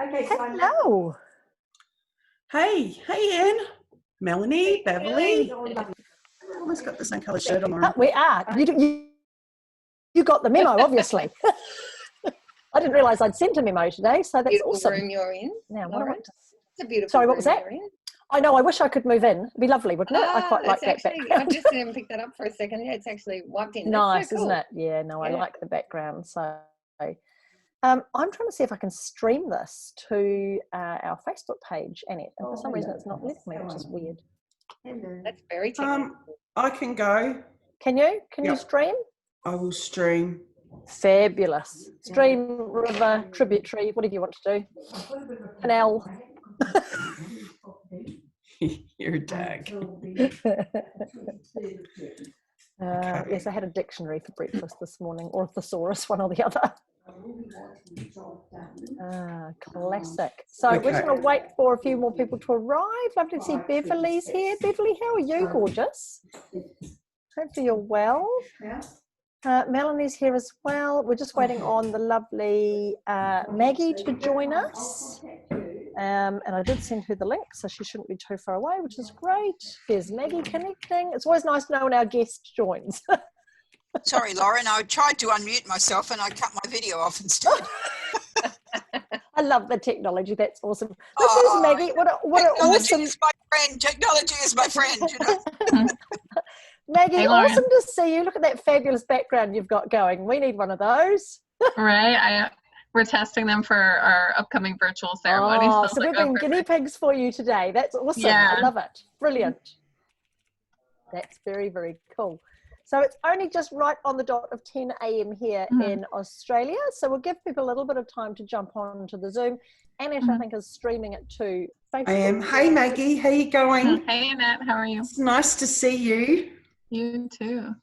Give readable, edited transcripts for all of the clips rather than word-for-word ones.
Okay, so hello. Hey Anne, Melanie, Beverly. Always got the same colour shirt on. Lauren. We are. You got the memo, obviously. I didn't realise I'd sent a memo today, so that's beautiful awesome. room you're in. Now, Lauren. It's a beautiful. Sorry, what was room that? You're in. I know. I wish I could move in. It'd be lovely, wouldn't it? I quite like that background. I just didn't pick that up for a second. Yeah, it's actually wiped in. Nice, so cool. isn't it? Yeah. No, I like the background. So, I'm trying to see if I can stream this to our Facebook page, Annette. And for some reason, it's not letting me, which is weird. That's very technical. I can go. Can you? Can you stream? I will stream. Fabulous. Stream, river, tributary, whatever you want to do. Canal. You're a dag. Yes, I had a dictionary for breakfast this morning, or a thesaurus, one or the other. Classic. So we're just going to wait for a few more people to arrive. Lovely to see Beverly's here. Beverly, how are you, gorgeous? Hopefully you're well. Melanie's here as well. We're just waiting on the lovely Maggie to join us. And I did send her the link, so she shouldn't be too far away, which is great. There's Maggie connecting. It's always nice to know when our guest joins. Sorry, Lauren, I tried to unmute myself and I cut my video off instead. I love the technology. That's awesome. This is Maggie. What an awesome... Technology is my friend. Technology is my friend, you know. Maggie, hey, awesome to see you. Look at that fabulous background you've got going. We need one of those. Right. We're testing them for our upcoming virtual ceremony. So we've been guinea pigs for you today. That's awesome. Yeah. I love it. Brilliant. That's very, very cool. So it's only just right on the dot of 10 a.m. here in Australia. So we'll give people a little bit of time to jump on to the Zoom. Annette, I think, is streaming it to Facebook. I am. Hey, Maggie. How you going? Hey, Annette. How are you? It's nice to see you. You too.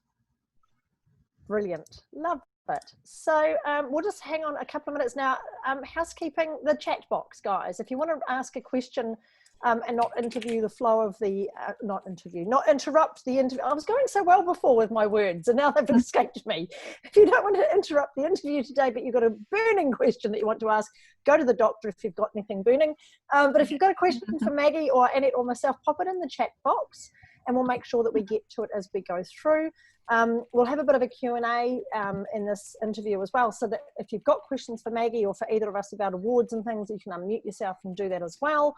Brilliant. Love it. So we'll just hang on a couple of minutes now. Housekeeping, the chat box, guys. If you want to ask a question and not interview the flow of the, not interrupt the interview. I was going so well before with my words and now they've escaped me. If you don't want to interrupt the interview today, but you've got a burning question that you want to ask, go to the doctor if you've got anything burning. But if you've got a question for Maggie or Annette or myself, pop it in the chat box and we'll make sure that we get to it as we go through. We'll have a bit of a Q&A in this interview as well, so that if you've got questions for Maggie or for either of us about awards and things, you can unmute yourself and do that as well.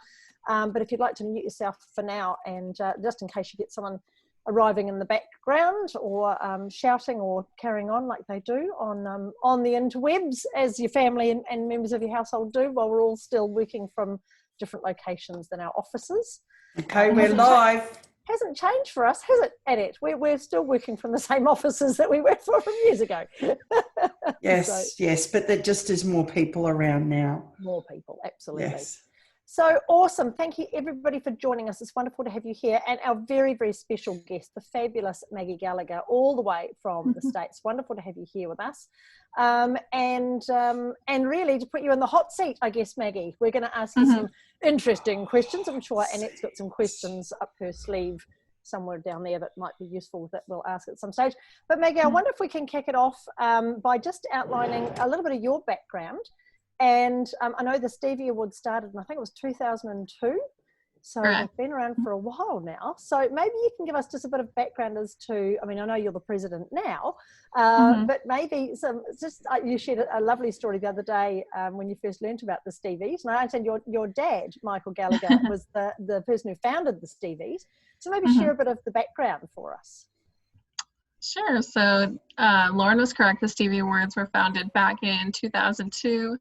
But if you'd like to mute yourself for now, and just in case you get someone arriving in the background or shouting or carrying on like they do on the interwebs, as your family and members of your household do, while we're all still working from different locations than our offices. Okay, we're live. Hasn't changed for us, has it, Annette? We're still working from the same offices that we worked for from years ago. Yes, yes, but there just is more people around now. More people, absolutely. Yes. So awesome. Thank you, everybody, for joining us. It's wonderful to have you here. And our very, very special guest, the fabulous Maggie Gallagher, all the way from the States. Wonderful to have you here with us. And really to put you in the hot seat, I guess, Maggie, we're going to ask you some interesting questions. I'm sure Annette's got some questions up her sleeve somewhere down there that might be useful that we'll ask at some stage. But Maggie, I wonder if we can kick it off by just outlining a little bit of your background. And I know the Stevie Award started in, I think it was 2002. So they've been around for a while now. So maybe you can give us just a bit of background as to, I mean, I know you're the president now, but maybe you shared a lovely story the other day when you first learned about the Stevies. And I understand your dad, Michael Gallagher, was the person who founded the Stevies. So maybe share a bit of the background for us. Sure. So Lauren was correct. The Stevie Awards were founded back in 2002.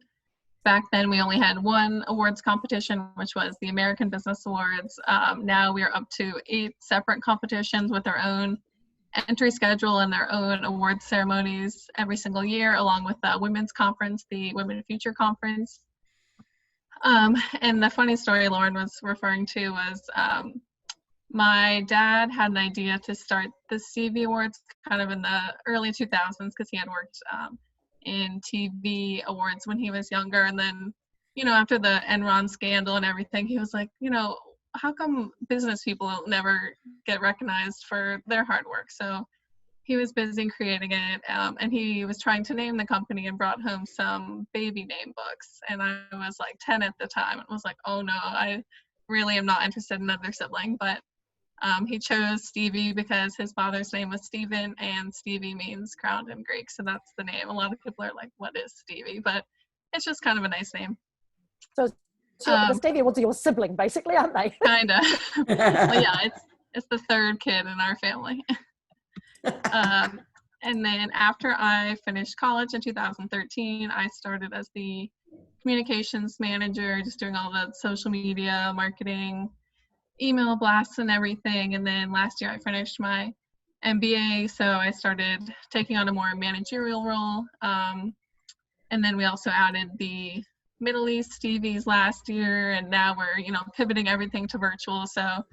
Back then, we only had one awards competition, which was the American Business Awards. Now we are up to 8 separate competitions with their own entry schedule and their own awards ceremonies every single year, along with the women's conference, the Women Future Conference. And the funny story Lauren was referring to was my dad had an idea to start the Stevie Awards kind of in the early 2000s because he had worked in TV awards when he was younger. And then, you know, after the Enron scandal and everything, he was like, you know, how come business people never get recognized for their hard work? So he was busy creating it, and he was trying to name the company and brought home some baby name books. And I was like 10 at the time and was like, oh no, I really am not interested in another sibling. But he chose Stevie because his father's name was Stephen, and Stevie means crowned in Greek. So that's the name. A lot of people are like, what is Stevie? But it's just kind of a nice name. So the Stevie Awards are your sibling, basically, aren't they? Kind of. Well, yeah, it's the third kid in our family. And then after I finished college in 2013, I started as the communications manager, just doing all the social media, marketing, email blasts and everything. And then last year I finished my MBA, so I started taking on a more managerial role. And then we also added the Middle East Stevies last year, and now we're, pivoting everything to virtual. So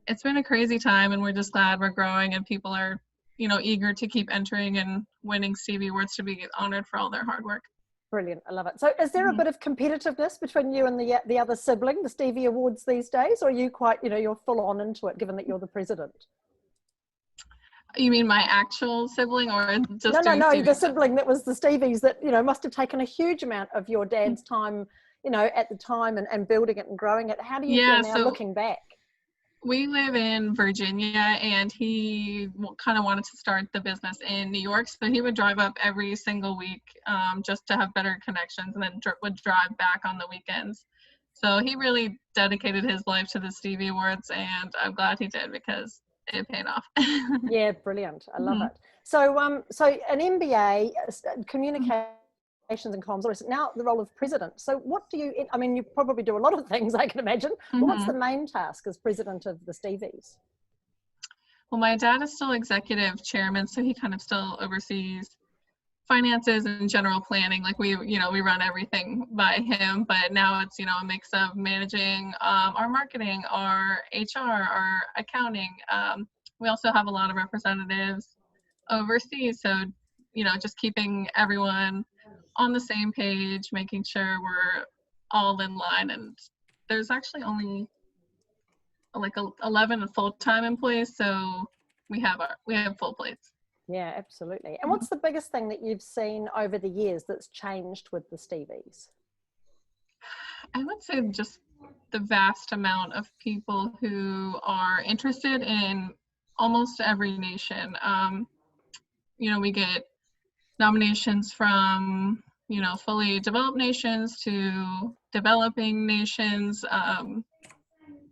it's been a crazy time, and we're just glad we're growing and people are eager to keep entering and winning Stevie Awards to be honored for all their hard work. Brilliant. I love it. So is there a bit of competitiveness between you and the other sibling, the Stevie Awards these days? Or are you quite, you're full on into it, given that you're the president? You mean my actual sibling or just No, the sibling that was the Stevies that, must have taken a huge amount of your dad's time, at the time and building it and growing it. How do you feel now looking back? We live in Virginia, and he kind of wanted to start the business in New York. So he would drive up every single week just to have better connections, and then would drive back on the weekends. So he really dedicated his life to the Stevie Awards, and I'm glad he did because it paid off. Yeah, brilliant. I love it. So, so an MBA, communications and comms, or now the role of president. So what do you, you probably do a lot of things, I can imagine, but what's the main task as president of the Stevies? Well, my dad is still executive chairman, so he kind of still oversees finances and general planning. Like we run everything by him, but now it's, a mix of managing our marketing, our HR, our accounting. We also have a lot of representatives overseas. So, just keeping everyone on the same page, making sure we're all in line. And there's actually only like 11 full-time employees, so we have full plates. Yeah, absolutely. And what's the biggest thing that you've seen over the years that's changed with the Stevies? I would say just the vast amount of people who are interested in almost every nation. We get nominations from, fully developed nations to developing nations,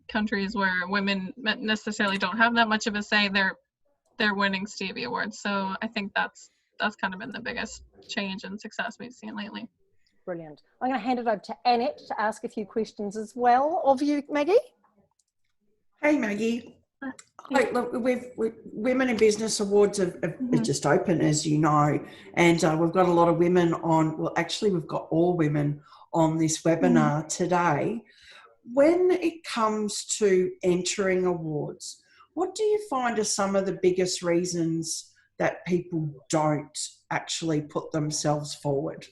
countries where women necessarily don't have that much of a say. They're winning Stevie Awards. So I think that's kind of been the biggest change and success we've seen lately. Brilliant. I'm going to hand it over to Annette to ask a few questions as well of you, Maggie. Hey, Maggie. Look, Women in Business Awards are just open, as you know, and we've got a lot of women on. Well, actually, we've got all women on this webinar today. When it comes to entering awards, what do you find are some of the biggest reasons that people don't actually put themselves forward?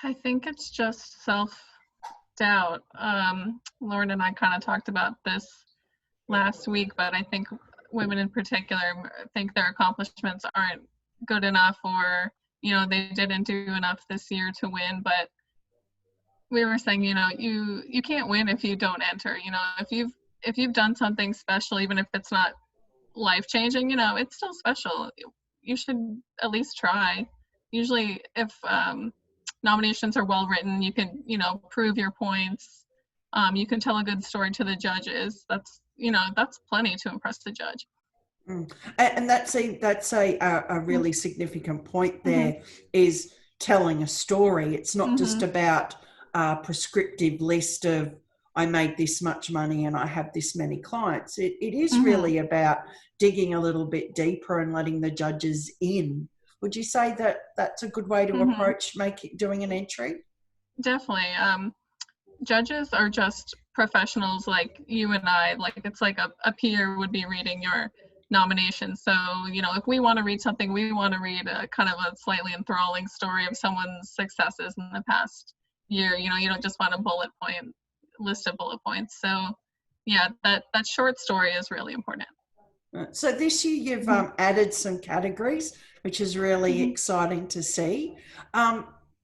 I think it's just self-doubt. Lauren and I kind of talked about this last week, but I think women in particular think their accomplishments aren't good enough, or, they didn't do enough this year to win. But we were saying, you can't win if you don't enter. If you've done something special, even if it's not life-changing, it's still special. You should at least try. Usually if nominations are well written, you can, prove your points. You can tell a good story to the judges. That's plenty to impress the judge. And that's a really significant point there, is telling a story. It's not just about a prescriptive list of, I made this much money and I have this many clients. It is really about digging a little bit deeper and letting the judges in. Would you say that that's a good way to approach doing an entry? Definitely. Judges are just professionals like you and I. Like, it's like a peer would be reading your nomination. So, if we want to read something, we want to read a kind of a slightly enthralling story of someone's successes in the past year. You don't just want a list of bullet points. So yeah, that short story is really important. So this year you've added some categories, which is really exciting to see,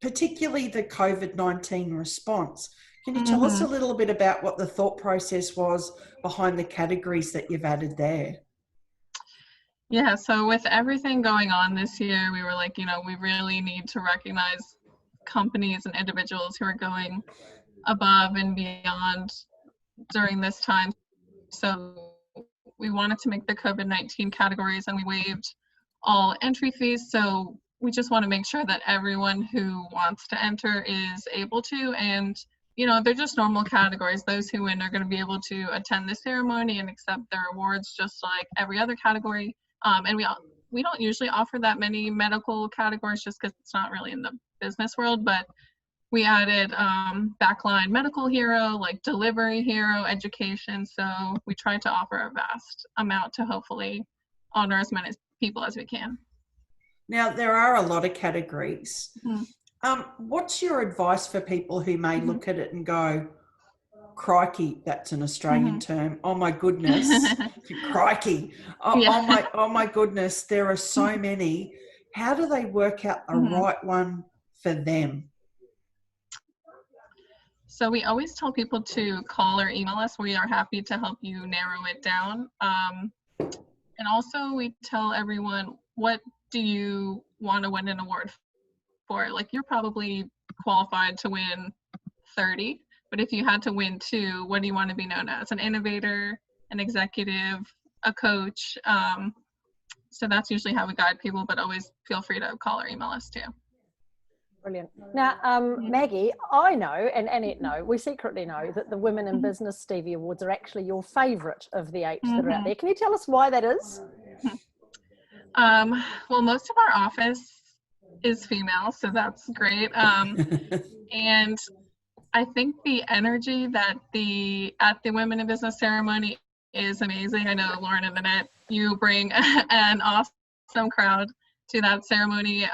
particularly the COVID-19 response. Can you tell us a little bit about what the thought process was behind the categories that you've added there? Yeah, so with everything going on this year, we were like, we really need to recognize companies and individuals who are going above and beyond during this time. So we wanted to make the COVID-19 categories, and we waived all entry fees. So we just want to make sure that everyone who wants to enter is able to, and they're just normal categories. Those who win are going to be able to attend the ceremony and accept their awards just like every other category. And we don't usually offer that many medical categories just because it's not really in the business world, but we added backline medical hero, like delivery hero, education. So we tried to offer a vast amount to hopefully honor as many people as we can. Now, there are a lot of categories. What's your advice for people who may look at it and go, crikey, that's an Australian term. Oh my goodness, crikey. Oh my goodness, there are so many. How do they work out the right one for them? So we always tell people to call or email us. We are happy to help you narrow it down. And also we tell everyone, what do you want to win an award for? Like, you're probably qualified to win 30, but if you had to win 2, what do you want to be known as? An innovator, an executive, a coach? So that's usually how we guide people, but always feel free to call or email us too. Brilliant. Now, Maggie, I know, and Annette know, we secretly know that the Women in Business Stevie Awards are actually your favourite of the 8 that are out there. Can you tell us why that is? Well, most of our office is female, so that's great. And I think the energy that at the Women in Business ceremony is amazing. I know, Lauren and Annette, you bring an awesome crowd to that ceremony.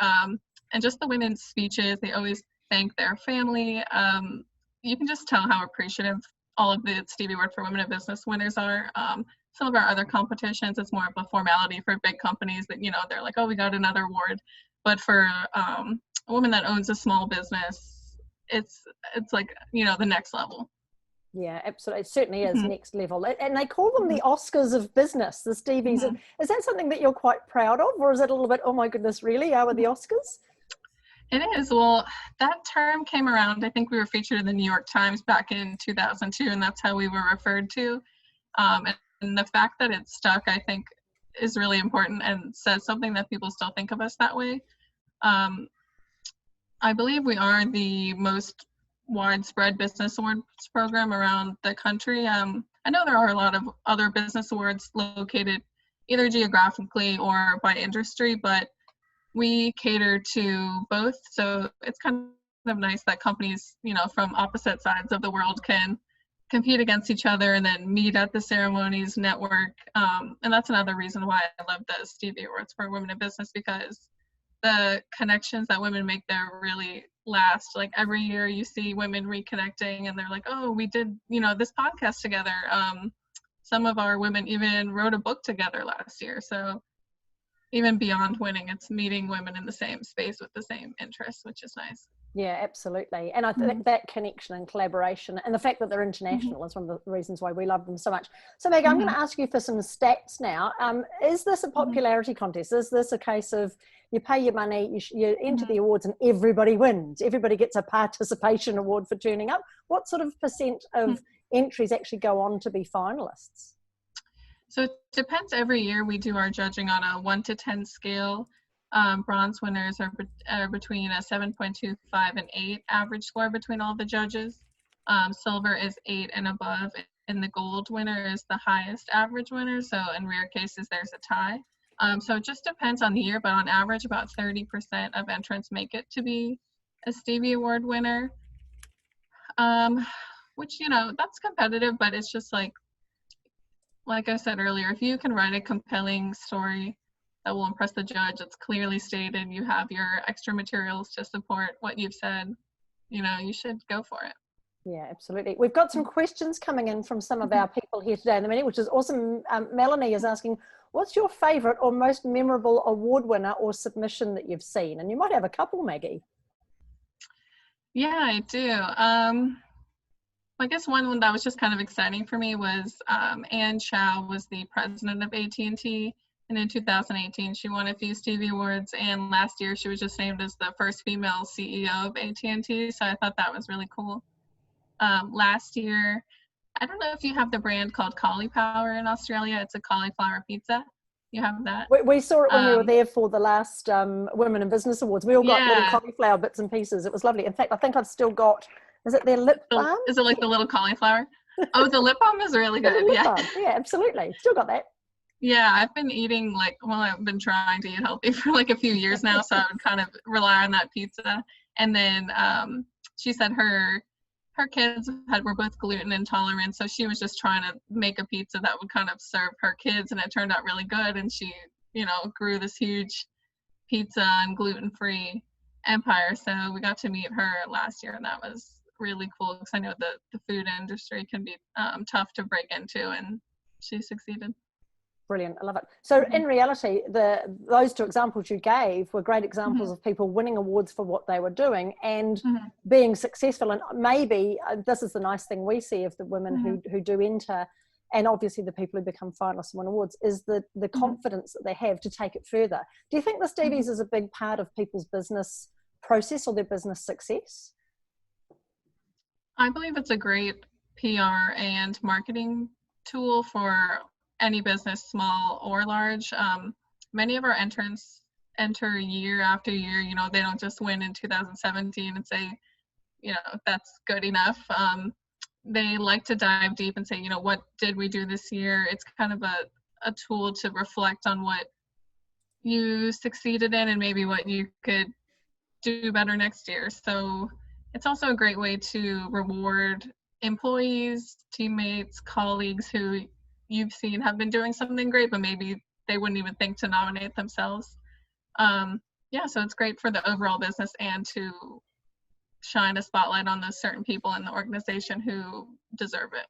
And just the women's speeches, they always thank their family. You can just tell how appreciative all of the Stevie Award for Women in Business winners are. Some of our other competitions, it's more of a formality for big companies that, they're like, oh, we got another award. But for a woman that owns a small business, it's like, the next level. Yeah, absolutely. It certainly is next level. And they call them the Oscars of business, the Stevies. Is that something that you're quite proud of? Or is it a little bit, oh my goodness, really? Are we the Oscars? It is. Well, that term came around. I think we were featured in the New York Times back in 2002, and that's how we were referred to. And the fact that it stuck, I think, is really important and says something that people still think of us that way. I believe we are the most widespread business awards program around the country. I know there are a lot of other business awards located either geographically or by industry, but we cater to both. So it's kind of nice that companies, from opposite sides of the world can compete against each other and then meet at the ceremonies, network. And that's another reason why I love the Stevie Awards for Women in Business, because the connections that women make there really last. Like, every year you see women reconnecting and they're like, oh, we did, this podcast together. Some of our women even wrote a book together last year. So even beyond winning, it's meeting women in the same space with the same interests, which is nice. Yeah, absolutely. And I think that connection and collaboration and the fact that they're international is one of the reasons why we love them so much. So Meg, I'm going to ask you for some stats now. Is this a popularity contest? Is this a case of you pay your money, you enter the awards and everybody wins? Everybody gets a participation award for turning up? What sort of percent of entries actually go on to be finalists? So it depends. Every year we do our judging on a 1 to 10 scale. Bronze winners are between a 7.25 and 8 average score between all the judges. Silver is 8 and above, and the gold winner is the highest average winner. So in rare cases, there's a tie. So it just depends on the year, but on average, about 30% of entrants make it to be a Stevie Award winner, which, that's competitive, but it's just like I said earlier, if you can write a compelling story that will impress the judge, it's clearly stated, you have your extra materials to support what you've said, you should go for it. Yeah, absolutely. We've got some questions coming in from some of our people here today in the meeting, which is awesome. Melanie is asking, What's your favourite or most memorable award winner or submission that you've seen? And you might have a couple, Maggie. Yeah, I do. I guess one that was just kind of exciting for me was Ann Chow was the president of AT&T, and in 2018 she won a few Stevie Awards, and last year she was just named as the first female CEO of AT&T, so I thought that was really cool. Last year, I don't know if you have the brand called Cauliflower in Australia. It's a cauliflower pizza. You have that? We saw it when we were there for the last Women in Business Awards. We all got little cauliflower bits and pieces. It was lovely. In fact, I think I've still got, is it their lip balm? Is it like the little cauliflower? Oh, the lip balm is really good. Yeah. Yeah, absolutely. Still got that. Yeah, I've been eating I've been trying to eat healthy for like a few years now, so I would kind of rely on that pizza. And then she said her kids were both gluten intolerant, so she was just trying to make a pizza that would kind of serve her kids, and it turned out really good. And she, grew this huge pizza and gluten-free empire. So we got to meet her last year, and that was really cool because I know the food industry can be tough to break into, and she succeeded. Brilliant. I love it. So in reality, those two examples you gave were great examples of people winning awards for what they were doing and being successful. And maybe this is the nice thing we see of the women who do enter, and obviously the people who become finalists and win awards, is the confidence that they have to take it further. Do you think the Stevies is a big part of people's business process or their business success? I believe it's a great PR and marketing tool for any business, small or large. Many of our entrants enter year after year. They don't just win in 2017 and say, that's good enough. They like to dive deep and say, what did we do this year? It's kind of a tool to reflect on what you succeeded in and maybe what you could do better next year. So it's also a great way to reward employees, teammates, colleagues who you've seen have been doing something great, but maybe they wouldn't even think to nominate themselves. So it's great for the overall business and to shine a spotlight on those certain people in the organization who deserve it.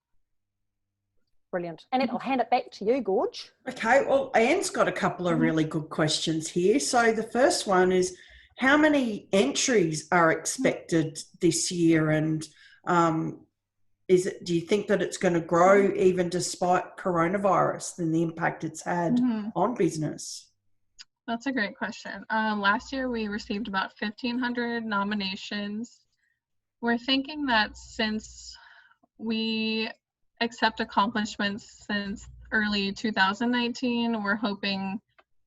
Brilliant. Annette, I'll hand it back to you, Gorge. Okay, well, Anne's got a couple of really good questions here. So the first one is, how many entries are expected this year? And do you think that it's going to grow even despite coronavirus and the impact it's had on business? That's a great question. Last year we received about 1,500 nominations. We're thinking that since we accept accomplishments since early 2019, we're hoping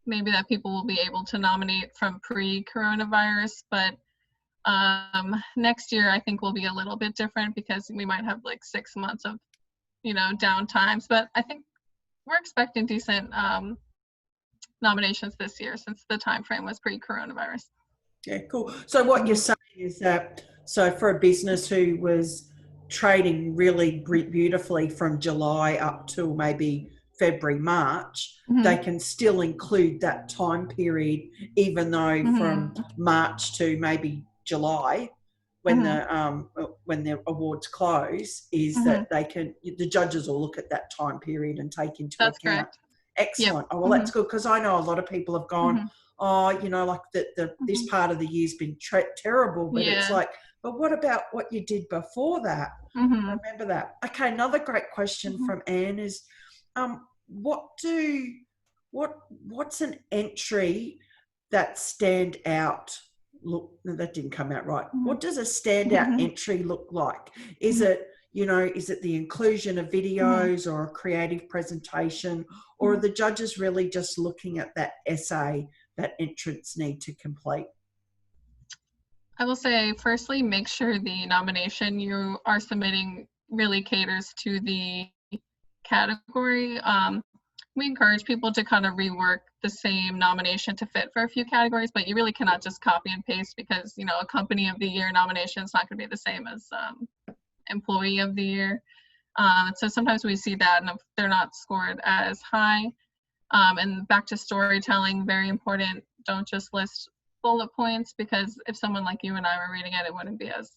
maybe that people will be able to nominate from pre-coronavirus, but next year I think will be a little bit different because we might have like 6 months of downtimes, but I think we're expecting decent nominations this year since the time frame was pre-coronavirus. Yeah, cool. So what you're saying is that, so for a business who was trading really beautifully from July up till maybe February, March, they can still include that time period, even though from March to maybe July, when the awards close, is that the judges will look at that time period and take into account. Correct. Excellent. Yep. Oh, well, that's good, because I know a lot of people have gone, this part of the year's been terrible, but it's like, but what about what you did before that? Remember that. Okay, another great question from Anne is, what's an entry that stand out? Look, that didn't come out right. What does a standout entry look like? Is it, is it the inclusion of videos or a creative presentation, or are the judges really just looking at that essay that entrants need to complete? I will say, firstly, make sure the nomination you are submitting really caters to the category. We encourage people to kind of rework the same nomination to fit for a few categories, but you really cannot just copy and paste because, a company of the year nomination is not going to be the same as employee of the year. So sometimes we see that, and if they're not scored as high. And back to storytelling, very important. Don't just list bullet points, because if someone like you and I were reading it, it wouldn't be as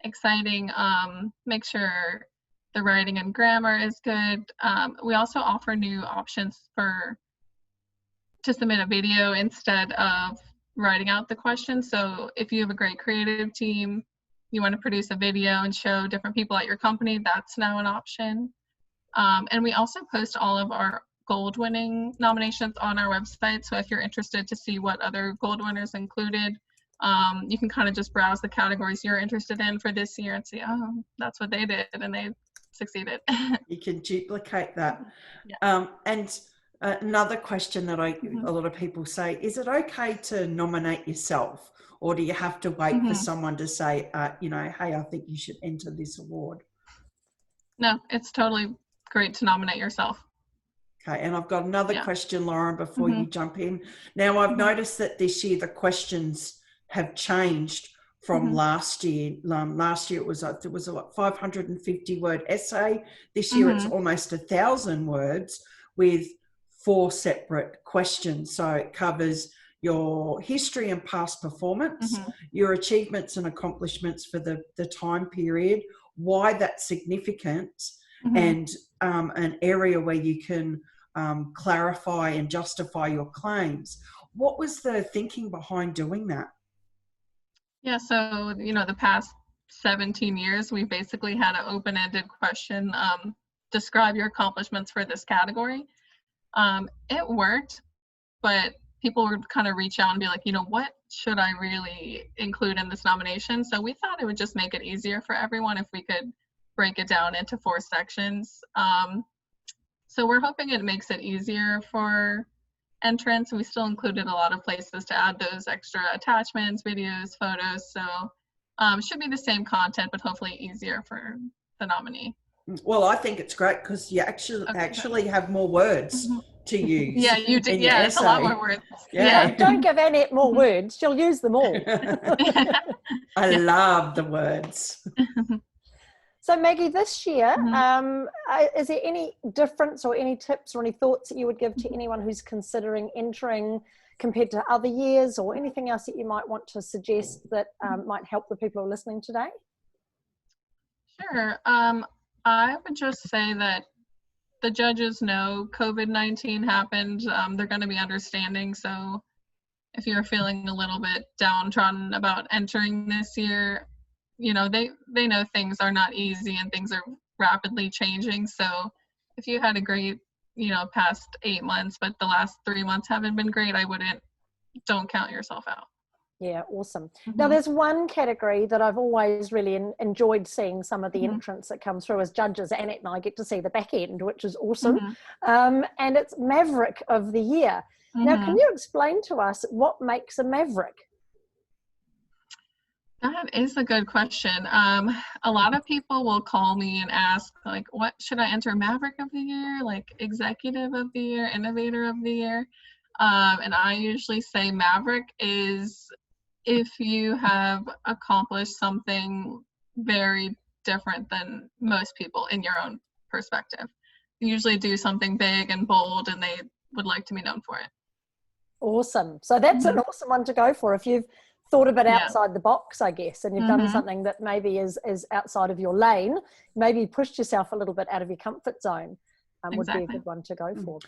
exciting. Make sure the writing and grammar is good. We also offer new options for to submit a video instead of writing out the questions. So if you have a great creative team, you want to produce a video and show different people at your company, that's now an option. And we also post all of our gold winning nominations on our website. So if you're interested to see what other gold winners included, you can kind of just browse the categories you're interested in for this year and see, oh, that's what they did and they succeeded. You can duplicate that. Yeah. And another question that a lot of people say, is it okay to nominate yourself, or do you have to wait for someone to say, you know, hey, I think you should enter this award? No, it's totally great to nominate yourself. Okay, and I've got another question, Lauren, before you jump in. Now, I've noticed that this year the questions have changed from last year. Last year it was a 550 word essay. This year it's almost 1,000 words with 4 separate questions. So it covers your history and past performance, your achievements and accomplishments for the time period, why that's significant, and an area where you can clarify and justify your claims. What was the thinking behind doing that? Yeah, so, you know, the past 17 years, we basically had an open-ended question, describe your accomplishments for this category. It worked, but people would kind of reach out and be like, you know, what should I really include in this nomination? So we thought it would just make it easier for everyone if we could break it down into 4 sections. So we're hoping it makes it easier for entrants. We still included a lot of places to add those extra attachments, videos, photos. So it should be the same content, but hopefully easier for the nominee. Well, I think it's great because you actually have more words to use. Yeah, you do. Yeah, it's a lot more words. Yeah. Don't give Annette more words. She'll use them all. I love the words. So Maggie, this year, is there any difference or any tips or any thoughts that you would give to anyone who's considering entering compared to other years, or anything else that you might want to suggest that might help the people who are listening today? Sure. I would just say that the judges know COVID-19 happened. They're going to be understanding. So if you're feeling a little bit downtrodden about entering this year, you know, they know things are not easy and things are rapidly changing. So if you had a great, you know, past 8 months, but the last 3 months haven't been great, don't count yourself out. Yeah, awesome. Now there's one category that I've always really enjoyed seeing some of the entrants that come through as judges. Annette and I get to see the back end, which is awesome. And it's Maverick of the Year. Now, can you explain to us what makes a Maverick? That is a good question. A lot of people will call me and ask, like, what should I enter? Maverick of the Year, like Executive of the Year, Innovator of the Year? And I usually say Maverick is if you have accomplished something very different than most people in your own perspective. You usually do something big and bold and they would like to be known for it. Awesome. So that's an awesome one to go for if you've thought a bit outside the box, I guess, and you've done something that maybe is outside of your lane, maybe pushed yourself a little bit out of your comfort zone, would be a good one to go for.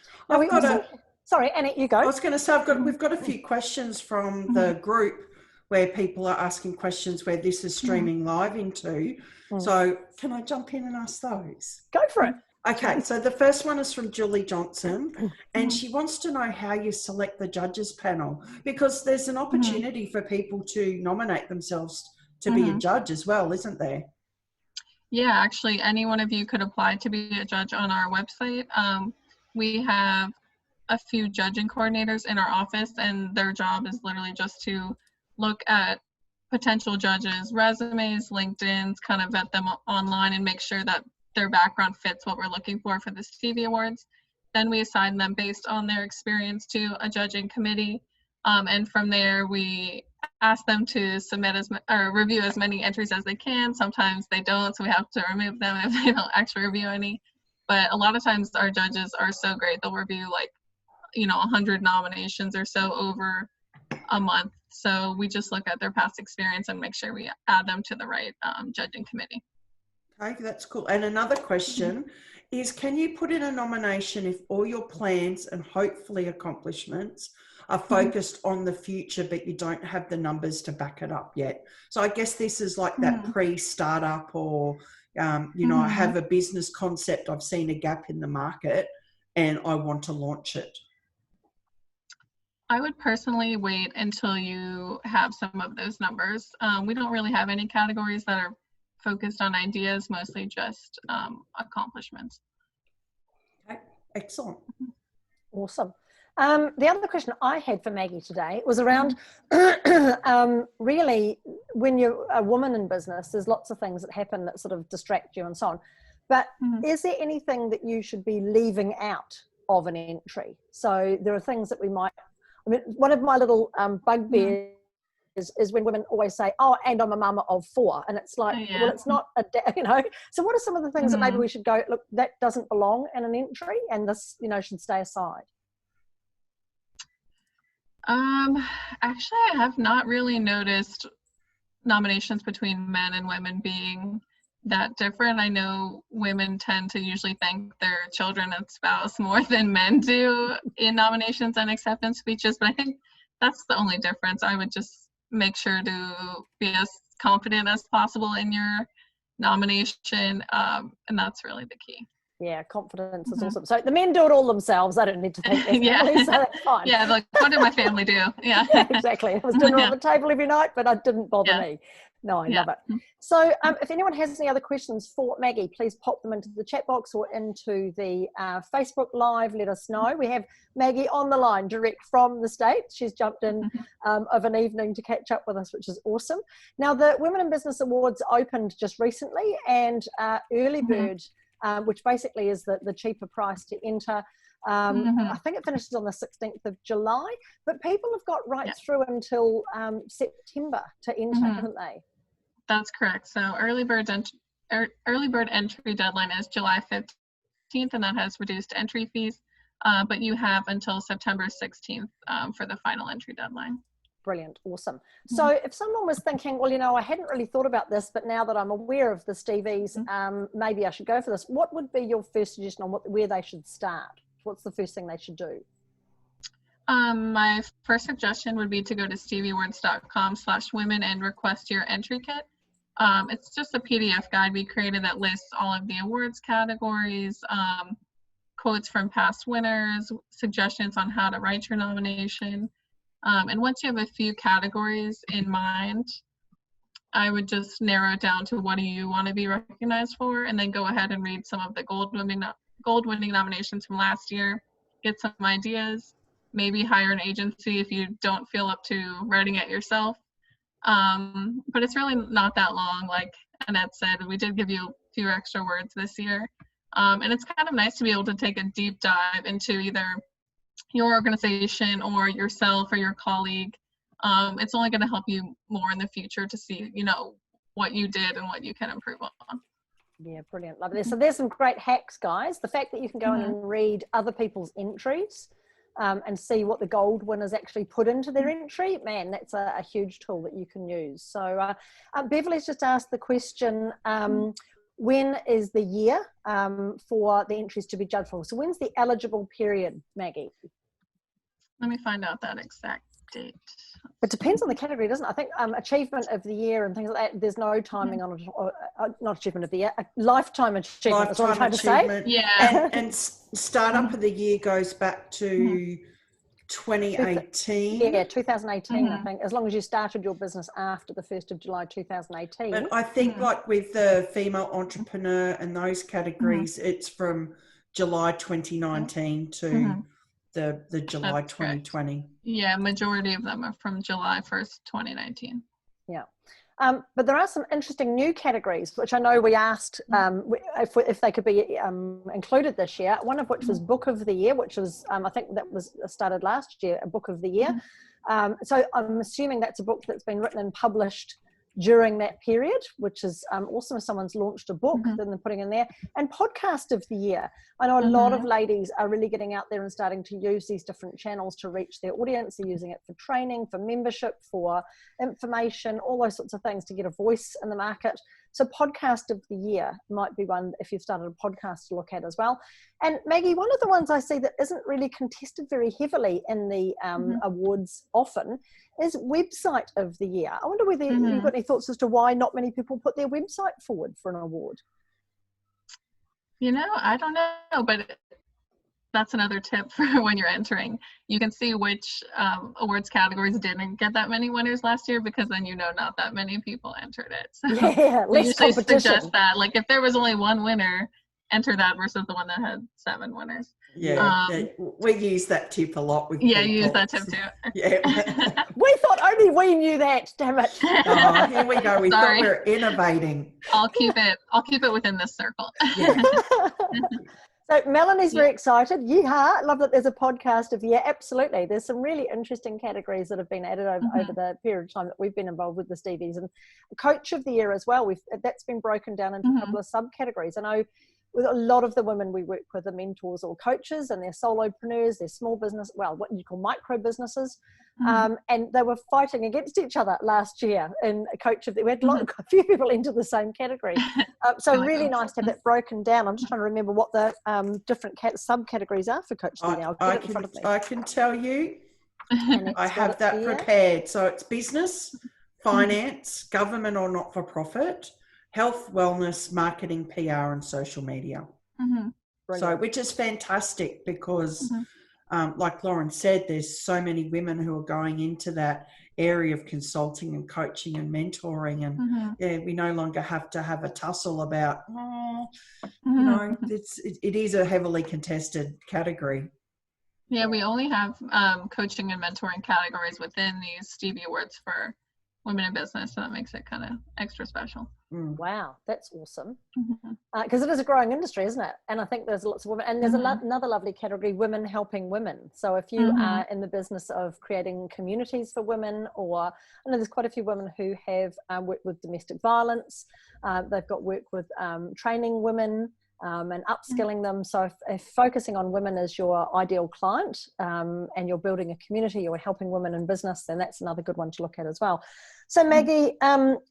Sorry, Annette, you go. I was going to say, we've got a few questions from the group where people are asking questions where this is streaming live into. So can I jump in and ask those? Go for it. Okay, so the first one is from Julie Johnson, and she wants to know how you select the judges panel, because there's an opportunity for people to nominate themselves to be a judge as well, isn't there? Yeah, actually, any one of you could apply to be a judge on our website. We have a few judging coordinators in our office, and their job is literally just to look at potential judges' resumes, LinkedIn's, kind of vet them online and make sure that their background fits what we're looking for the Stevie Awards. Then we assign them based on their experience to a judging committee. And from there, we ask them to submit or review as many entries as they can. Sometimes they don't, so we have to remove them if they don't actually review any. But a lot of times our judges are so great, they'll review 100 nominations or so over a month. So we just look at their past experience and make sure we add them to the right judging committee. Okay, that's cool. And another question is, can you put in a nomination if all your plans and hopefully accomplishments are focused on the future, but you don't have the numbers to back it up yet? So I guess this is like that pre-startup, or, you know, I have a business concept, I've seen a gap in the market and I want to launch it. I would personally wait until you have some of those numbers. We don't really have any categories that are focused on ideas, mostly just accomplishments. Okay, excellent. Awesome. The other question I had for Maggie today was around really, when you're a woman in business, there's lots of things that happen that sort of distract you and so on. But is there anything that you should be leaving out of an entry? So there are things that we might, I mean, one of my little bugbears is when women always say, oh, and I'm a mama of 4. And it's like, well, it's not, you know. So what are some of the things that maybe we should go, look, that doesn't belong in an entry and this, you know, should stay aside? Actually, I have not really noticed nominations between men and women being that different. I know women tend to usually thank their children and spouse more than men do in nominations and acceptance speeches, but I think that's the only difference. I would just make sure to be as confident as possible in your nomination, and that's really the key. Yeah, confidence is awesome. So the men do it all themselves. I don't need to thank their family, so that's fine. Yeah, like, what did my family do? Yeah. Exactly. It was dinner on the table every night, but it didn't bother me. No, I love it. So if anyone has any other questions for Maggie, please pop them into the chat box or into the Facebook Live. Let us know. We have Maggie on the line direct from the States. She's jumped in of an evening to catch up with us, which is awesome. Now, the Women in Business Awards opened just recently, and Early Bird, which basically is the cheaper price to enter. I think it finishes on the 16th of July, but people have got right through until September to enter, haven't they? That's correct. So early bird entry deadline is July 15th, and that has reduced entry fees, but you have until September 16th for the final entry deadline. Brilliant. Awesome. So if someone was thinking, well, you know, I hadn't really thought about this, but now that I'm aware of the Stevies, maybe I should go for this. What would be your first suggestion on where they should start? What's the first thing they should do? My first suggestion would be to go to stevieawards.com/women and request your entry kit. It's just a PDF guide we created that lists all of the awards categories, quotes from past winners, suggestions on how to write your nomination. And once you have a few categories in mind, I would just narrow it down to what do you want to be recognized for, and then go ahead and read some of the gold-winning nominations from last year, get some ideas, maybe hire an agency if you don't feel up to writing it yourself. But it's really not that long. Like Annette said, we did give you a few extra words this year. And it's kind of nice to be able to take a deep dive into either your organization or yourself or your colleague. It's only going to help you more in the future to see, you know, what you did and what you can improve on. Yeah, brilliant. Love this. So there's some great hacks, guys. The fact that you can go in and read other people's entries and see what the gold winners actually put into their entry, man, that's a huge tool that you can use. So Beverly's just asked the question, when is the year for the entries to be judged for? So when's the eligible period, Maggie? Let me find out that exact date. It depends on the category, doesn't it? I think achievement of the year and things like that, there's no timing on it, not achievement of the year, a lifetime achievement, that's what I'm trying to say. Yeah. And startup of the year goes back to 2018. Yeah, 2018, I think, as long as you started your business after the 1st of July 2018. But I think like with the female entrepreneur and those categories, it's from July 2019 to the July 2020. Yeah, majority of them are from July 1st, 2019. Yeah. But there are some interesting new categories, which I know we asked if they could be included this year, one of which was Book of the Year, which was, I think that was started last year, a Book of the Year. So I'm assuming that's a book that's been written and published during that period, which is awesome. If someone's launched a book, then they're putting in there. And Podcast of the Year. I know a lot of ladies are really getting out there and starting to use these different channels to reach their audience. They're using it for training, for membership, for information, all those sorts of things to get a voice in the market. So podcast of the year might be one, if you've started a podcast, to look at as well. And Maggie, one of the ones I see that isn't really contested very heavily in the awards often is website of the year. I wonder whether you've got any thoughts as to why not many people put their website forward for an award. You know, I don't know, but that's another tip for when you're entering. You can see which awards categories didn't get that many winners last year, because then you know not that many people entered it. So yeah, we less usually competition. suggest that, like, if there was only one winner, enter that versus the one that had 7 winners. Yeah, we use that tip a lot with people. You use that tip too. Yeah. We thought only we knew that, damn it. Oh, here we go. We Sorry. thought we were innovating. I'll keep it within this circle. Yeah. So Melanie's very excited. Yeehaw. Love that there's a podcast of the year. Absolutely. There's some really interesting categories that have been added over the period of time that we've been involved with the Stevies. And coach of the year as well. That's been broken down into a couple of subcategories. I know with a lot of the women we work with are mentors or coaches, and they're solopreneurs, they're small business, well, what you call micro businesses. And they were fighting against each other last year in a coach of the, we had a few people into the same category. So really nice to have that broken down. I'm just trying to remember what the different subcategories are for coach of the year. I can tell you, I have that prepared. So it's business, finance, government or not-for-profit, health, wellness, marketing, PR, and social media. So, which is fantastic because, like Lauren said, there's so many women who are going into that area of consulting and coaching and mentoring, and we no longer have to have a tussle about, you know, it is a heavily contested category. Yeah, we only have coaching and mentoring categories within these Stevie Awards for women in business, so that makes it kind of extra special. Wow, that's awesome. Because it is a growing industry, isn't it? And I think there's lots of women, and there's another lovely category, women helping women. So if you are in the business of creating communities for women, or I know there's quite a few women who have worked with domestic violence, they've got work with training women, and upskilling them. So if focusing on women is your ideal client, and you're building a community, you're helping women in business, then that's another good one to look at as well. So Maggie,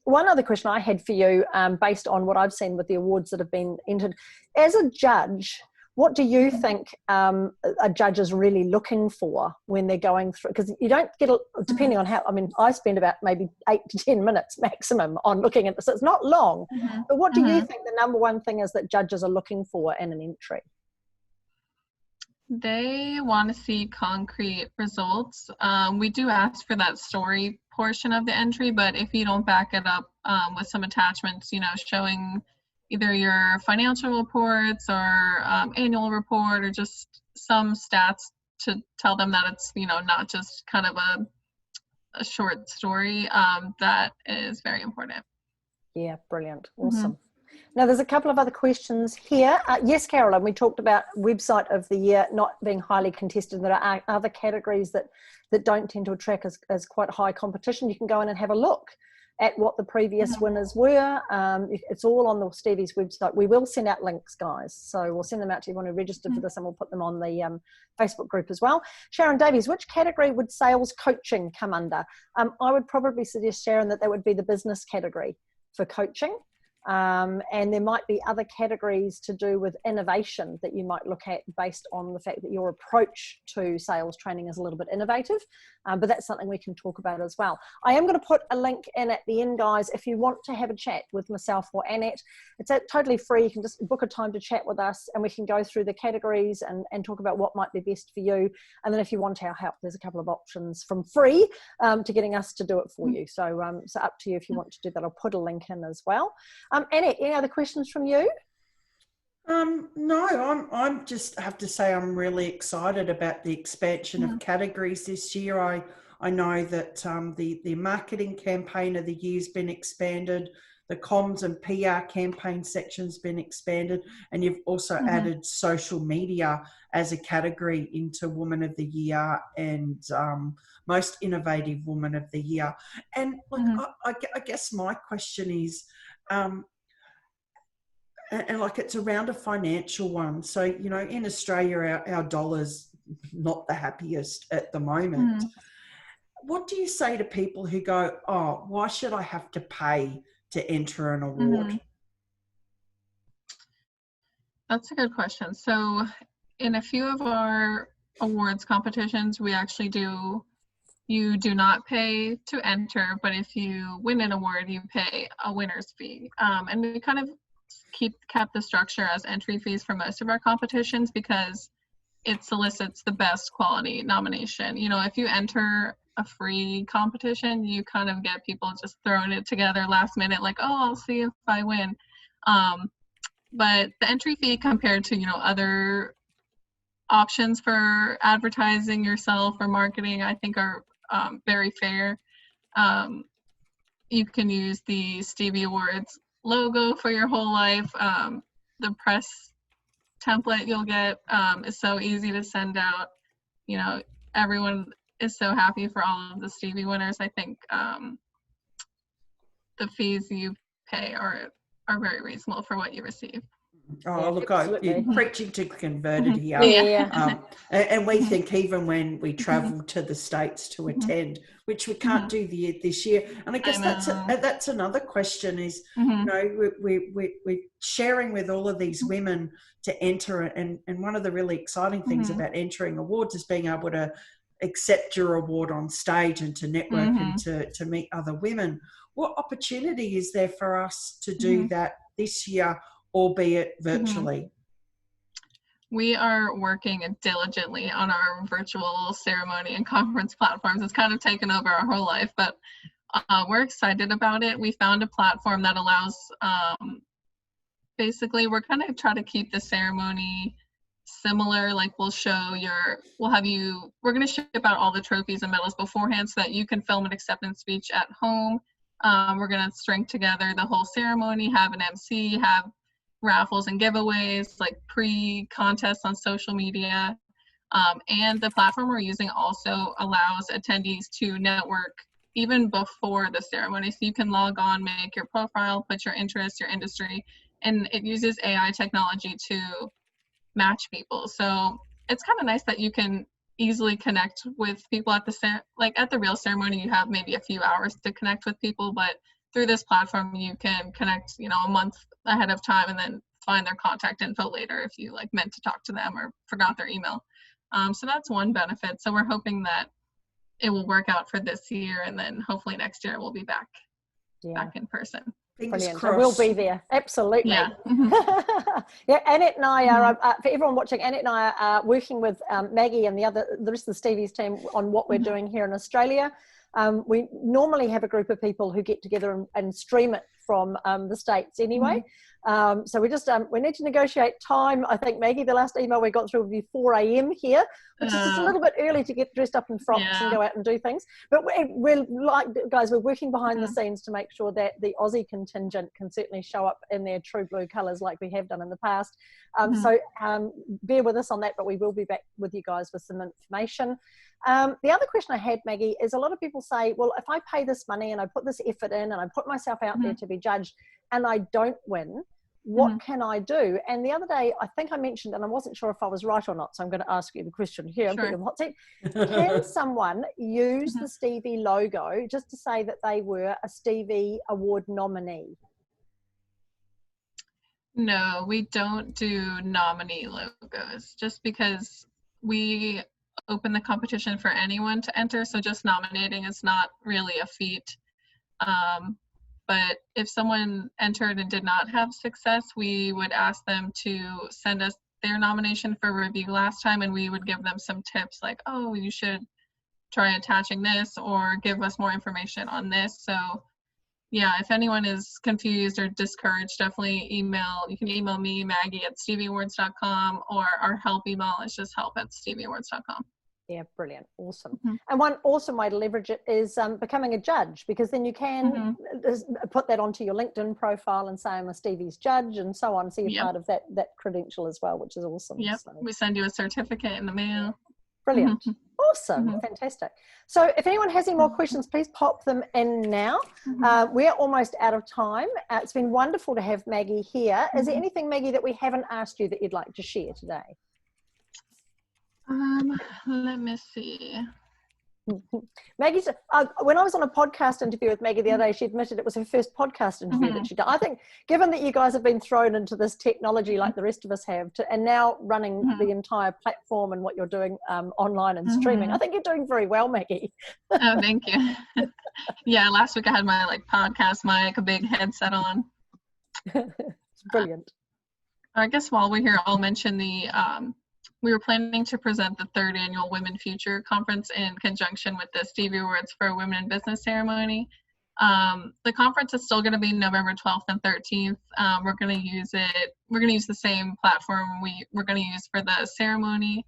one other question I had for you, based on what I've seen with the awards that have been entered, as a judge, what do you think a judge is really looking for when they're going through? Because you don't get, depending on how, I mean, I spend about maybe 8 to 10 minutes maximum on looking at this. So it's not long. But what do you think the number one thing is that judges are looking for in an entry? They want to see concrete results. We do ask for that story portion of the entry, but if you don't back it up with some attachments, you know, showing either your financial reports or annual report, or just some stats to tell them that it's, you know, not just kind of a short story, that is very important. Yeah, brilliant. Awesome. Now, there's a couple of other questions here. Yes, Carolyn, we talked about website of the year not being highly contested. There are other categories that don't tend to attract as quite high competition. You can go in and have a look at what the previous winners were. It's all on the Stevie's website. We will send out links, guys. So we'll send them out to everyone who registered for this, and we'll put them on the Facebook group as well. Sharon Davies, which category would sales coaching come under? I would probably suggest, Sharon, that would be the business category for coaching. And there might be other categories to do with innovation that you might look at based on the fact that your approach to sales training is a little bit innovative, but that's something we can talk about as well. I am going to put a link in at the end, guys, if you want to have a chat with myself or Annette. It's totally free. You can just book a time to chat with us, and we can go through the categories and talk about what might be best for you. And then if you want our help, there's a couple of options from free to getting us to do it for you. So up to you if you want to do that. I'll put a link in as well. Annette, any other questions from you? No, I'm just have to say I'm really excited about the expansion of categories this year. I know that the marketing campaign of the year's been expanded, the comms and PR campaign section's been expanded, and you've also added social media as a category into Woman of the Year and Most Innovative Woman of the Year. And look, I guess my question is, and like it's around a financial one. So, you know, in Australia, our dollar's not the happiest at the moment. What do you say to people who go, oh, why should I have to pay to enter an award? That's a good question. So in a few of our awards competitions, we actually you do not pay to enter, but if you win an award, you pay a winner's fee. And we kind of kept the structure as entry fees for most of our competitions because it solicits the best quality nomination. You know, if you enter a free competition, you kind of get people just throwing it together last minute, like, oh, I'll see if I win. But the entry fee compared to, you know, other options for advertising yourself or marketing, I think are very fair. You can use the Stevie Awards logo for your whole life. The press template you'll get is so easy to send out. You know, everyone is so happy for all of the Stevie winners. I think the fees you pay are very reasonable for what you receive. Oh, look, you're preaching to converted here. Yeah. And we think even when we travel to the States to attend, which we can't do this year. And I guess that's another question is, you know, we're sharing with all of these women to enter. And one of the really exciting things about entering awards is being able to accept your award on stage and to network and to meet other women. What opportunity is there for us to do that this year, albeit virtually? We are working diligently on our virtual ceremony and conference platforms. It's kind of taken over our whole life, but we're excited about it. We found a platform that allows, basically, we're kind of trying to keep the ceremony similar. Like we're going to ship out all the trophies and medals beforehand so that you can film an acceptance speech at home. We're going to string together the whole ceremony, have an MC, have raffles and giveaways, like pre-contests on social media. And the platform we're using also allows attendees to network even before the ceremony. So you can log on, make your profile, put your interests, your industry, and it uses AI technology to match people. So it's kind of nice that you can easily connect with people at the real ceremony. You have maybe a few hours to connect with people, but through this platform you can connect, you know, a month ahead of time and then find their contact info later if you like meant to talk to them or forgot their email. So that's one benefit. So we're hoping that it will work out for this year, and then hopefully next year we'll be back in person. Brilliant. So we'll be there. Absolutely. Yeah. Yeah. Annette and I are, for everyone watching, Annette and I are working with Maggie and the rest of the Stevie's team on what we're doing here in Australia. We normally have a group of people who get together and stream it from the States anyway. So we need to negotiate time. I think, Maggie, the last email we got through would be 4 a.m. here, which is just a little bit early to get dressed up in frocks and go out and do things. But we're working behind the scenes to make sure that the Aussie contingent can certainly show up in their true blue colours like we have done in the past. So bear with us on that, but we will be back with you guys with some information. The other question I had, Maggie, is a lot of people say, well, if I pay this money and I put this effort in and I put myself out there to be judged and I don't win, what can I do? And the other day, I think I mentioned, and I wasn't sure if I was right or not, so I'm going to ask you the question here. Sure. I'm hot seat. Can someone use the Stevie logo just to say that they were a Stevie Award nominee? No, we don't do nominee logos just because we open the competition for anyone to enter. So just nominating is not really a feat. But if someone entered and did not have success, we would ask them to send us their nomination for review last time, and we would give them some tips like, oh, you should try attaching this or give us more information on this. So yeah, if anyone is confused or discouraged, definitely you can email me, Maggie, at stevieawards.com, or our help email is just help@stevieawards.com. Yeah, brilliant. Awesome. And one awesome way to leverage it is becoming a judge, because then you can put that onto your LinkedIn profile and say I'm a Stevie's judge and so on. So you're part of that credential as well, which is awesome. Yep. So we send you a certificate in the mail. Brilliant. Awesome. Fantastic. So if anyone has any more questions, please pop them in now. We're almost out of time. It's been wonderful to have Maggie here. Is there anything, Maggie, that we haven't asked you that you'd like to share today? Let me see. Maggie, when I was on a podcast interview with Maggie the other day, she admitted it was her first podcast interview that she'd done. I think, given that you guys have been thrown into this technology like the rest of us have, and now running the entire platform and what you're doing online and streaming, I think you're doing very well, Maggie. Oh, thank you. Yeah, last week I had my podcast mic, a big headset on. It's brilliant. I guess while we're here, I'll mention we were planning to present the 3rd annual Women Future Conference in conjunction with the Stevie Awards for Women in Business ceremony. The conference is still going to be November 12th and 13th. We're going to use the same platform we're going to use for the ceremony.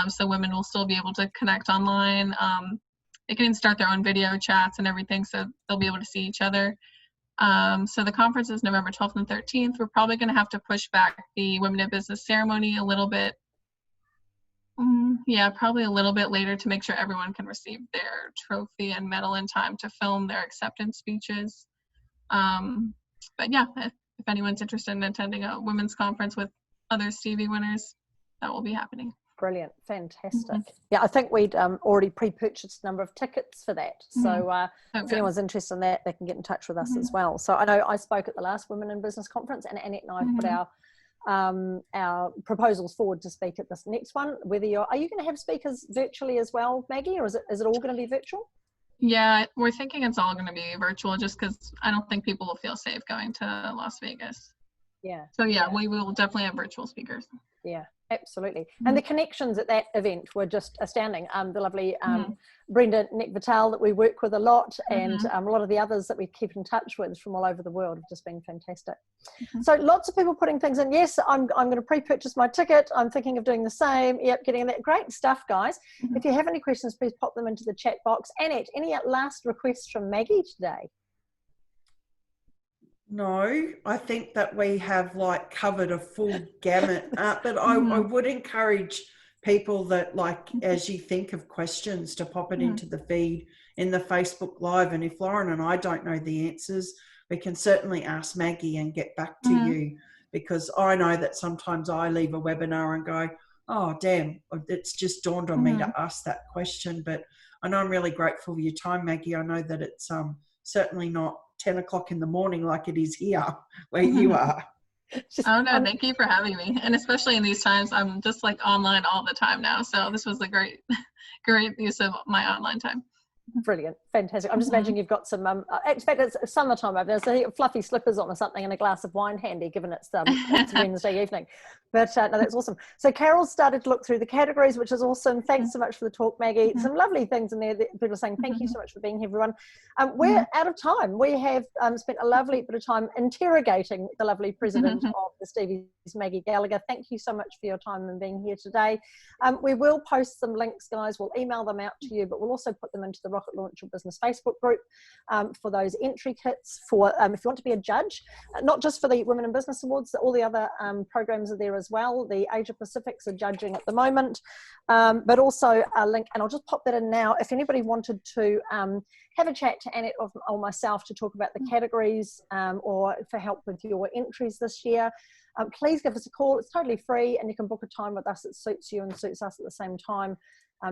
So women will still be able to connect online. They can even start their own video chats and everything, so they'll be able to see each other. So the conference is November 12th and 13th. We're probably going to have to push back the Women in Business ceremony a little bit. Yeah, probably a little bit later to make sure everyone can receive their trophy and medal in time to film their acceptance speeches. But yeah, if anyone's interested in attending a women's conference with other Stevie winners, that will be happening. Brilliant, fantastic. Yeah, I think we'd already pre-purchased a number of tickets for that. So if anyone's interested in that, they can get in touch with us as well. So I know I spoke at the last Women in Business conference, and Annette and I put our proposals forward to speak at this next one. Are you going to have speakers virtually as well, Maggie, or is it all going to be virtual? Yeah, we're thinking it's all going to be virtual just because I don't think people will feel safe going to Las Vegas. Yeah. So yeah, we will definitely have virtual speakers. Yeah, absolutely. And the connections at that event were just astounding. The lovely Brenda Nick Vitale that we work with a lot, and a lot of the others that we keep in touch with from all over the world have just been fantastic. So lots of people putting things in. Yes, I'm going to pre-purchase my ticket. I'm thinking of doing the same. Yep, getting that. Great stuff, guys. If you have any questions, please pop them into the chat box. Annette, any last requests from Maggie today? No, I think that we have covered a full gamut, but I would encourage people that as you think of questions to pop it into the feed in the Facebook Live. And if Lauren and I don't know the answers, we can certainly ask Maggie and get back to you, because I know that sometimes I leave a webinar and go, oh, damn, it's just dawned on me to ask that question. But I know I'm really grateful for your time, Maggie. I know that it's certainly not 10 o'clock in the morning like it is here where you are. Oh no, thank you for having me. And especially in these times, I'm just online all the time now. So this was a great use of my online time. Brilliant, fantastic. I'm just imagining you've got some, in fact, it's summertime over there, so fluffy slippers on or something and a glass of wine handy, given it's Wednesday evening. But no, that's awesome. So Carol's started to look through the categories, which is awesome. Thanks so much for the talk, Maggie. Some lovely things in there that people are saying, thank you so much for being here, everyone. We're out of time. We have spent a lovely bit of time interrogating the lovely president of the Stevie's, Maggie Gallagher. Thank you so much for your time and being here today. We will post some links, guys. We'll email them out to you, but we'll also put them into the Rocket Launch Your Business Facebook group for those entry kits for if you want to be a judge, not just for the Women in Business Awards, all the other programs are there as well. The Asia Pacifics are judging at the moment, but also a link, and I'll just pop that in now. If anybody wanted to have a chat to Annette or myself to talk about the categories or for help with your entries this year, please give us a call. It's totally free, and you can book a time with us that suits you and suits us at the same time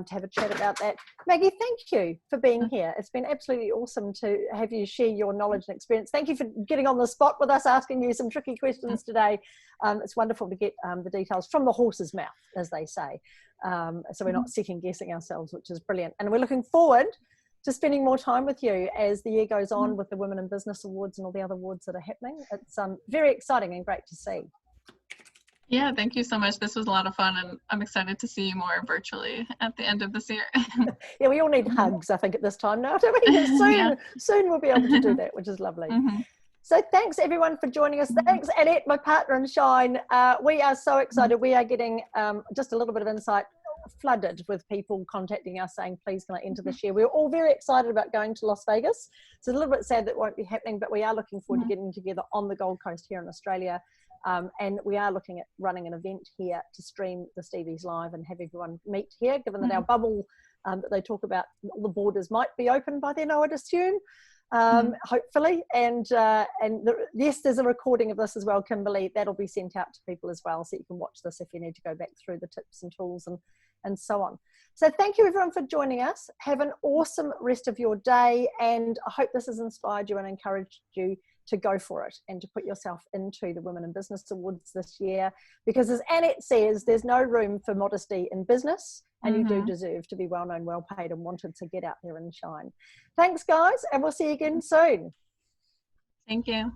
to have a chat about that. Maggie, thank you for being here. It's been absolutely awesome to have you share your knowledge and experience. Thank you for getting on the spot with us, asking you some tricky questions today. It's wonderful to get the details from the horse's mouth, as they say. So we're not second guessing ourselves, which is brilliant. And we're looking forward to spending more time with you as the year goes on with the Women in Business Awards and all the other awards that are happening. It's very exciting and great to see. Yeah, thank you so much. This was a lot of fun, and I'm excited to see you more virtually at the end of this year. Yeah, we all need hugs, I think, at this time now, don't we? Soon we'll be able to do that, which is lovely. So thanks, everyone, for joining us. Thanks, Annette, my partner in Shine. We are so excited. We are getting just a little bit of insight, flooded with people contacting us saying, please, can I enter this year? We're all very excited about going to Las Vegas. It's a little bit sad that it won't be happening, but we are looking forward to getting together on the Gold Coast here in Australia. And we are looking at running an event here to stream the Stevies live and have everyone meet here, given that our bubble that they talk about, all the borders might be open by then, I would assume, hopefully. And yes, there's a recording of this as well, Kimberly. That'll be sent out to people as well, so you can watch this if you need to go back through the tips and tools and and so on. So thank you everyone for joining us. Have an awesome rest of your day, and I hope this has inspired you and encouraged you to go for it and to put yourself into the Women in Business Awards this year, because as Annette says, there's no room for modesty in business, and you do deserve to be well known, well paid, and wanted to get out there and shine. Thanks guys, and we'll see you again soon. Thank you.